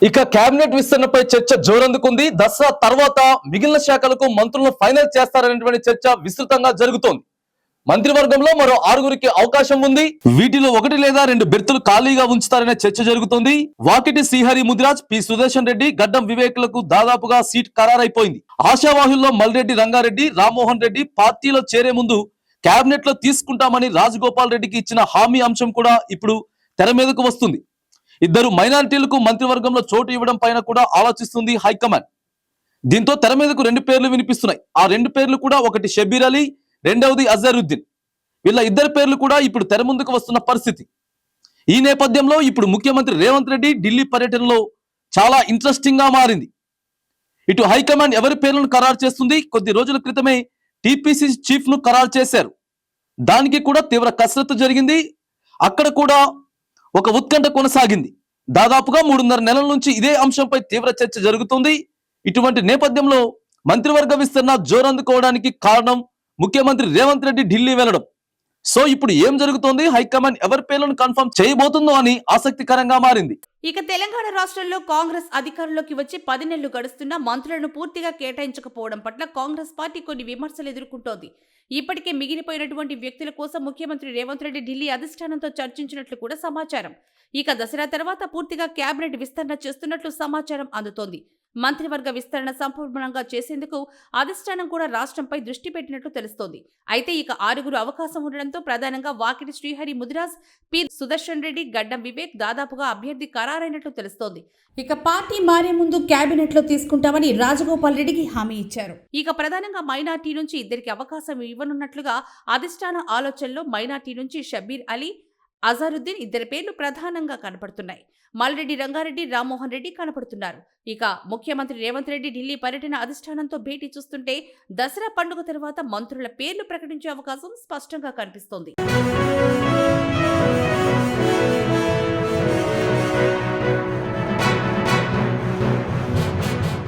ఇక కేబినెట్ విస్తరణపై చర్చ జోరందుకుంది. దసరా తర్వాత మిగిలిన శాఖలకు మంత్రులను ఫైనల్ చేస్తారనేటువంటి చర్చ విస్తృతంగా జరుగుతోంది. మంత్రివర్గంలో మరో 6గురికి అవకాశం ఉంది. వీటిలో 1 లేదా 2 బెర్తులు ఖాళీగా ఉంచుతారనే చర్చ జరుగుతోంది. వాకిటి శ్రీహరి ముదిరాజ్, పి సుదర్శన్ రెడ్డి, గడ్డం వివేక్లకు దాదాపుగా సీట్ ఖరారైపోయింది. ఆశావాహుల్లో మల్రెడ్డి రంగారెడ్డి, రామ్మోహన్ రెడ్డి పార్టీలో చేరే ముందు కేబినెట్ లో తీసుకుంటామని రాజగోపాల్ రెడ్డికి ఇచ్చిన హామీ అంశం కూడా ఇప్పుడు తెర మీదకు వస్తుంది. ఇద్దరు మైనారిటీలకు మంత్రివర్గంలో చోటు ఇవ్వడం పైన కూడా ఆలోచిస్తుంది హైకమాండ్. దీంతో తెర మీదకు 2 పేర్లు వినిపిస్తున్నాయి. ఆ 2 పేర్లు కూడా, ఒకటి షబ్బీర్ అలీ, రెండవది అజరుద్దీన్. వీళ్ళ ఇద్దరు పేర్లు కూడా ఇప్పుడు తెర ముందుకు వస్తున్న పరిస్థితి. ఈ నేపథ్యంలో ఇప్పుడు ముఖ్యమంత్రి రేవంత్ రెడ్డి ఢిల్లీ పర్యటనలో చాలా ఇంట్రెస్టింగ్ గా మారింది. ఇటు హైకమాండ్ ఎవరి పేర్లను ఖరారు చేస్తుంది. కొద్ది రోజుల క్రితమే టీపీసీ చీఫ్ ను ఖరారు చేశారు. దానికి కూడా తీవ్ర కసరత్తు జరిగింది. అక్కడ కూడా ఒక ఉత్కంఠ కొనసాగింది. దాదాపుగా 3.5 నెలల నుంచి ఇదే అంశంపై తీవ్ర చర్చ జరుగుతుంది. ఇటువంటి నేపథ్యంలో మంత్రివర్గ విస్తరణ జోరందుకోవడానికి కారణం ముఖ్యమంత్రి రేవంత్ రెడ్డి ఢిల్లీ వెళ్లడం. సో ఇప్పుడు ఏం జరుగుతోంది, హైకమాండ్ ఎవరి పేర్లను కన్ఫర్మ్ చేయబోతుందో అని ఆసక్తికరంగా మారింది. ఇక తెలంగాణ రాష్ట్రంలో కాంగ్రెస్ అధికారంలోకి వచ్చి 10 నెలలు గడుస్తున్నా మంత్రులను పూర్తిగా కేటాయించకపోవడం పట్ల కాంగ్రెస్ పార్టీ కొన్ని విమర్శలు ఎదుర్కొంటోంది. ఇప్పటికే మిగిలిపోయినటువంటి వ్యక్తుల కోసం ముఖ్యమంత్రి రేవంత్ రెడ్డి ఢిల్లీ అధిష్టానంతో చర్చించినట్లు కూడా సమాచారం. ఇక దసరా తర్వాత పూర్తిగా కేబినెట్ విస్తరణ చేస్తున్నట్లు సమాచారం అందుతోంది. మంత్రివర్గ విస్తరణ సంపూర్ణంగా చేసేందుకు అధిష్టానం కూడా రాష్ట్రంపై దృష్టి పెట్టినట్లు తెలుస్తోంది. అయితే ఇక 6గురు అవకాశం ఉండడంతో ప్రధానంగా వాకిటి శ్రీహరి ముదిరాజ్, పి సుదర్శన్ రెడ్డి, గడ్డం వివేక్ దాదాపుగా అభ్యర్థి ఖరారైనట్లు తెలుస్తోంది. ఇక పార్టీ మారే ముందు కేబినెట్ లో తీసుకుంటామని రాజగోపాల్ రెడ్డికి హామీ ఇచ్చారు. ఇక ప్రధానంగా మైనార్టీ నుంచి ఇద్దరికి అవకాశం ఇవ్వనున్నట్లుగా అధిష్టాన ఆలోచనలో మైనార్టీ నుంచి షబ్బీర్ అలీ, అజరుద్దీన్ ఇద్దరి పేర్లు ప్రధానంగా కనపడుతున్నాయి. మల్రెడ్డి రంగారెడ్డి, రామ్మోహన్ రెడ్డి కనపడుతున్నారు. ఇక ముఖ్యమంత్రి రేవంత్ రెడ్డి ఢిల్లీ పర్యటన అధిష్టానంతో భేటీ చూస్తుంటే దసరా పండుగ తర్వాత మంత్రుల పేర్లు ప్రకటించే అవకాశం స్పష్టంగా కనిపిస్తోంది.